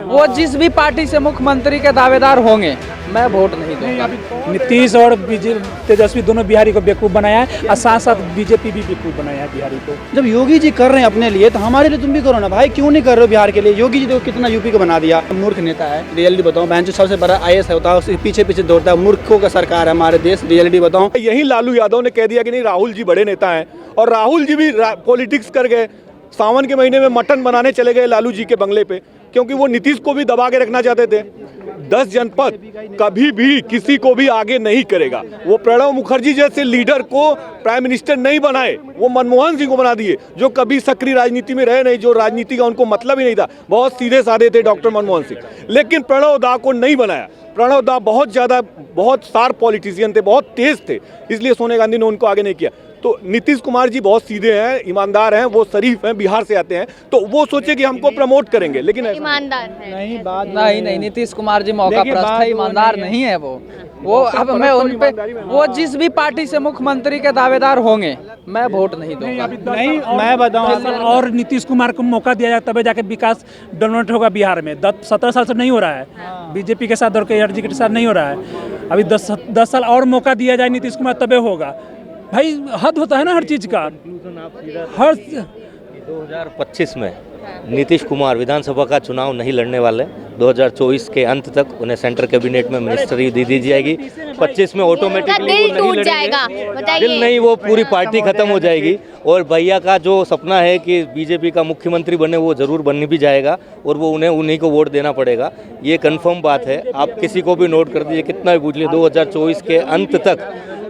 वो जिस भी पार्टी से मुख्यमंत्री के दावेदार होंगे मैं वोट नहीं दूंगा। नीतीश और तेजस्वी दोनों बिहारी को बेवकूफ़ बनाया है और साथ साथ बीजेपी भी बेवकूफ़ बनाया है बिहारी को। जब योगी जी कर रहे हैं अपने लिए तो हमारे लिए तुम भी करो ना भाई, क्यों नहीं कर रहे हो बिहार के लिए? योगी जी देखो कितना यूपी को बना दिया। मूर्ख नेता है, रियलिटी बताओ, बहन जो सबसे बड़ा IAS होता है उसके पीछे पीछे दौड़ता है। मूर्खों का सरकार है हमारे देश, रियलिटी बताओ। यही लालू यादव ने कह दिया कि नहीं राहुल जी बड़े नेता हैं, और राहुल जी भी पॉलिटिक्स कर गए। सावन के महीने में मटन बनाने चले गए लालू जी के बंगले पे, क्योंकि वो नीतीश को भी दबा के रखना चाहते थे। 10 जनपद कभी भी किसी को भी आगे नहीं करेगा। वो प्रणब मुखर्जी जैसे लीडर को प्राइम मिनिस्टर नहीं बनाए, वो मनमोहन सिंह को बना दिए, जो कभी सक्रिय राजनीति में रहे नहीं, जो राजनीति का उनको मतलब ही नहीं था। बहुत सीधे साधे थे डॉक्टर मनमोहन सिंह, लेकिन प्रणब दा को नहीं बनाया। प्रणब दा बहुत शार्प पॉलिटिशियन थे, बहुत तेज थे, इसलिए सोनिया गांधी ने उनको आगे नहीं किया। तो नीतीश कुमार जी बहुत सीधे हैं, ईमानदार हैं, वो शरीफ हैं, बिहार से आते हैं, तो वो सोचे कि हमको प्रमोट करेंगे, लेकिन ईमानदार है। नहीं, नीतीश कुमार जी मौका प्रस्त है, ईमानदार नहीं है वो अब मैं उन पे, वो जिस भी पार्टी से मुख्यमंत्री के दावेदार होंगे मैं वोट नहीं दूंगा। नहीं, मैं बताऊं, और नीतीश कुमार को मौका दिया जाए तभी जाके विकास डेवलपमेंट होगा बिहार में। 17 साल से नहीं हो रहा है, बीजेपी के साथ और KRG के साथ नहीं हो रहा है। अभी 10 साल और मौका दिया जाए नीतीश कुमार तबे होगा भाई। हद होता है ना हर चीज़ का। हर 2025 में नीतीश कुमार विधानसभा का चुनाव नहीं लड़ने वाले। 2024 के अंत तक उन्हें सेंटर कैबिनेट में मिनिस्ट्री दी जाएगी। 25 में ऑटोमेटिकली दिल टूट जाएगा, दिल नहीं, वो पूरी पार्टी खत्म हो जाएगी। और भैया का जो सपना है कि बीजेपी का मुख्यमंत्री बने, वो जरूर बन भी जाएगा, और वो उन्हीं को वोट देना पड़ेगा। ये कंफर्म बात है, आप किसी को भी नोट कर दीजिए, कितना भी पूछ लीजिए। 2024 के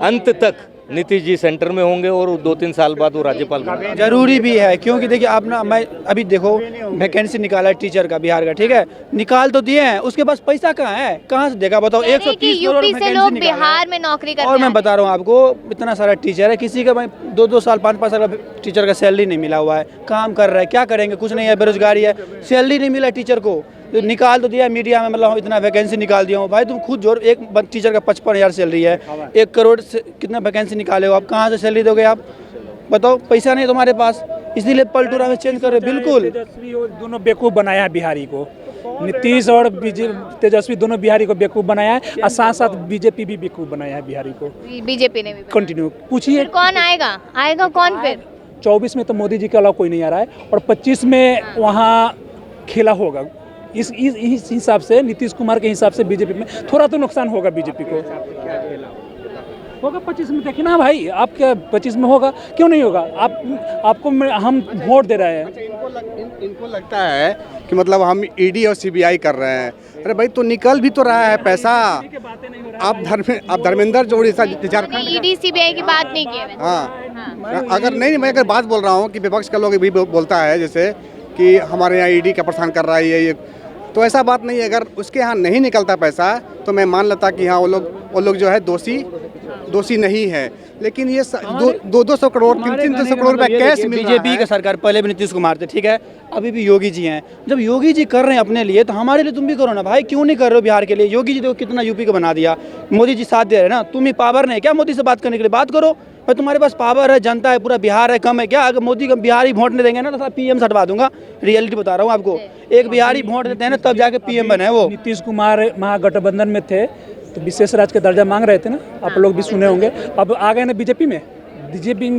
अंत तक नीतीश जी सेंटर में होंगे, और 2-3 साल बाद वो राज्यपाल बनेंगे। जरूरी भी है, क्योंकि देखिए आप ना, मैं अभी देखो वैकेंसी निकाला है टीचर का बिहार का, ठीक है, निकाल तो दिए हैं, उसके पास पैसा कहाँ है, कहाँ से देगा बताओ? 130 करोड़ यूपी से लोग बिहार में नौकरी करते हैं। और मैं बता रहा हूँ आपको, इतना सारा टीचर है, किसी का 2-2 साल 5-5 साल का टीचर का सैलरी नहीं मिला हुआ है, काम कर रहा है, क्या करेंगे? कुछ नहीं है, बेरोजगारी है, सैलरी नहीं मिला टीचर को। तो निकाल तो दिया मीडिया में, मतलब इतना वैकेंसी निकाल दिया हूँ भाई। तुम खुद जोर, एक टीचर का 55,000 सैलरी है, 1 करोड़ से कितना वैकेंसी निकाले हो आप? कहाँ से सैलरी दोगे आप बताओ? पैसा नहीं तुम्हारे पास, इसीलिए पलटूरा में चेंज कर रहे। बिल्कुल दोनों बेवकूफ़ बनाया है बिहारी को। नीतीश और तेजस्वी दोनों बिहारी को बेवकूफ़ बनाया है, और साथ साथ बीजेपी भी बेवकूफ़ बनाया है बिहारी को। बीजेपी ने भी कंटिन्यू पूछिए कौन आएगा कौन फिर? 24 में तो मोदी जी के अलावा कोई नहीं आ रहा है, और 25 में वहाँ खेला होगा। इस हिसाब से, नीतीश कुमार के हिसाब से बीजेपी में थोड़ा तो नुकसान होगा बीजेपी को। होगा 25 में, देखिए ना भाई, आप क्या 25 में होगा? क्यों नहीं होगा? आपको हम वोट दे रहे हैं। इनको लगता है कि मतलब हम ED और CBI कर रहे हैं। अरे भाई, तो निकल भी तो रहा है पैसा। आप धर्मेंद्र जो झारखंड ED CBI की बात नहीं की है। हाँ, अगर नहीं, मैं अगर बात बोल रहा हूँ कि विपक्ष का लोग भी बोलता है जैसे कि हमारे यहाँ ED का परेशान कर रहा है ये, तो ऐसा बात नहीं है। अगर उसके यहाँ नहीं निकलता पैसा तो मैं मान लेता कि हाँ वो लोग जो है दोषी नहीं है। लेकिन ये 200 करोड़ 300 करोड़ रुपए कैश मिल रहा है। बीजेपी का सरकार, पहले भी नीतीश कुमार थे, ठीक है, अभी भी योगी जी हैं। जब योगी जी कर रहे हैं अपने लिए तो हमारे लिए तुम भी करो ना भाई, क्यों नहीं कर रहे हो बिहार के लिए? योगी जी देखो कितना यूपी को बना दिया। मोदी जी साथ दे रहे हैं ना, तुम ही पावर नहीं क्या मोदी से बात करने के लिए? बात करो भाई, तुम्हारे पास पावर है, जनता है, पूरा बिहार है, कम है क्या? अगर मोदी का बिहारी वोट नहीं देंगे ना तो PM हटवा दूंगा। रियलिटी बता रहा हूँ आपको, एक बिहारी वोट देते हैं ना तब जाके PM बने वो। नीतीश कुमार महागठबंधन में थे तो विशेष राज्य का दर्जा मांग रहे थे ना, आप लोग भी सुने होंगे। अब आ गए ना बीजेपी में, बीजेपी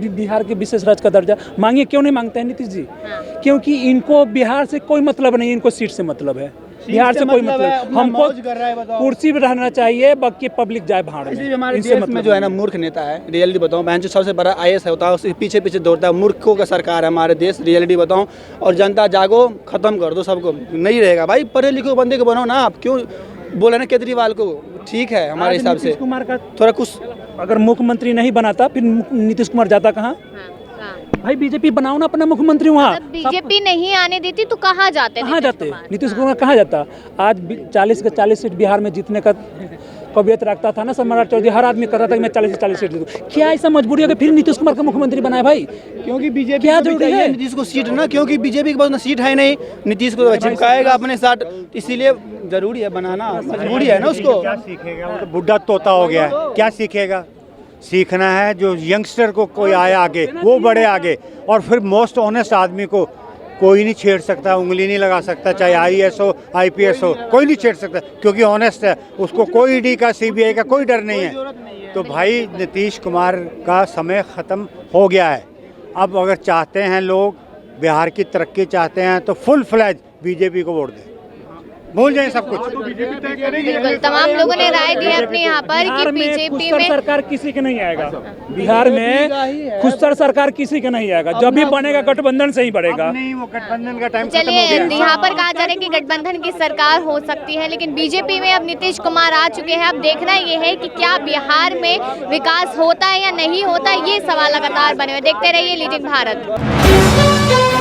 बिहार के विशेष राज्य का दर्जा मांगिए। क्यों नहीं मांगते हैं नीतीश जी? क्योंकि इनको बिहार से कोई मतलब नहीं, इनको सीट से मतलब है। बिहार से कोई मतलब, हमको कुर्सी पे रहना चाहिए, बाकी पब्लिक जाए भाड़ में। हमारे देश में जो है ना मूर्ख नेता है, रियलिटी बताऊं, बहन जो सबसे बड़ा IAS होता है उसके पीछे पीछे दौड़ता है। मूर्खों का सरकार है हमारे देश, रियलिटी बताऊं। और जनता जागो, खत्म कर दो सबको, नहीं रहेगा भाई। पढ़े लिखे बंदे को बनाओ ना। आप क्यों बोले ना केजरीवाल को? ठीक है हमारे हिसाब से कुमार का थोड़ा कुछ, अगर मुख्यमंत्री नहीं बनाता फिर नीतीश कुमार जाता कहाँ? भाई बीजेपी बनाओ ना अपना मुख्यमंत्री वहाँ। बीजेपी नहीं आने देती तो कहाँ जाते? नीतीश कुमार कहाँ जाता? आज 40 के 40 सीट बिहार में जीतने का कवियत रखता था ना सम्राट चौधरी, हर आदमी कहता था कि मैं 40 से 40 सीट दूँ। क्या ऐसा मजबूरी है कि फिर नीतीश कुमार का मुख्यमंत्री बनाए भाई? क्योंकि बीजेपी क्या जरूरी है नीतीश को सीट ना, क्योंकि बीजेपी के पास ना सीट है नहीं, नीतीश को चिपकाएगा अपने साथ, इसीलिए जरूरी है बनाना, मजबूरी है ना उसको। क्या सीखेगा? वो तो बुढ़ा तोता हो गया है, क्या सीखेगा? सीखना है जो यंगस्टर को कोई आए आगे, वो बढ़े आगे, और फिर मोस्ट ऑनेस्ट आदमी को कोई नहीं छेड़ सकता, उंगली नहीं लगा सकता, चाहे IAS हो IPS हो, कोई नहीं छेड़ सकता क्योंकि ऑनेस्ट है, उसको कोई ईडी का CBI का कोई डर नहीं है। तो भाई नीतीश कुमार का समय ख़त्म हो गया है। अब अगर चाहते हैं लोग बिहार की तरक्की चाहते हैं तो फुल फ्लैज बीजेपी को वोट दें, भूल जाए सब कुछ। बिल्कुल, तमाम लोगों ने राय दी है अपने यहाँ पर कि बीजेपी खुदसर में सरकार किसी के नहीं आएगा। बिहार में खुदसर सरकार किसी के नहीं आएगा, जब भी बनेगा गठबंधन से ही बढ़ेगा। नहीं, वो गठबंधन का टाइम चलिए यहाँ पर कहा जा रहा है कि गठबंधन की सरकार हो सकती है, लेकिन बीजेपी में अब नीतीश कुमार आ चुके हैं। अब देखना ये है कि क्या बिहार में विकास होता है या नहीं होता है, ये सवाल लगातार बने हुए। देखते रहिए लीडिंग भारत।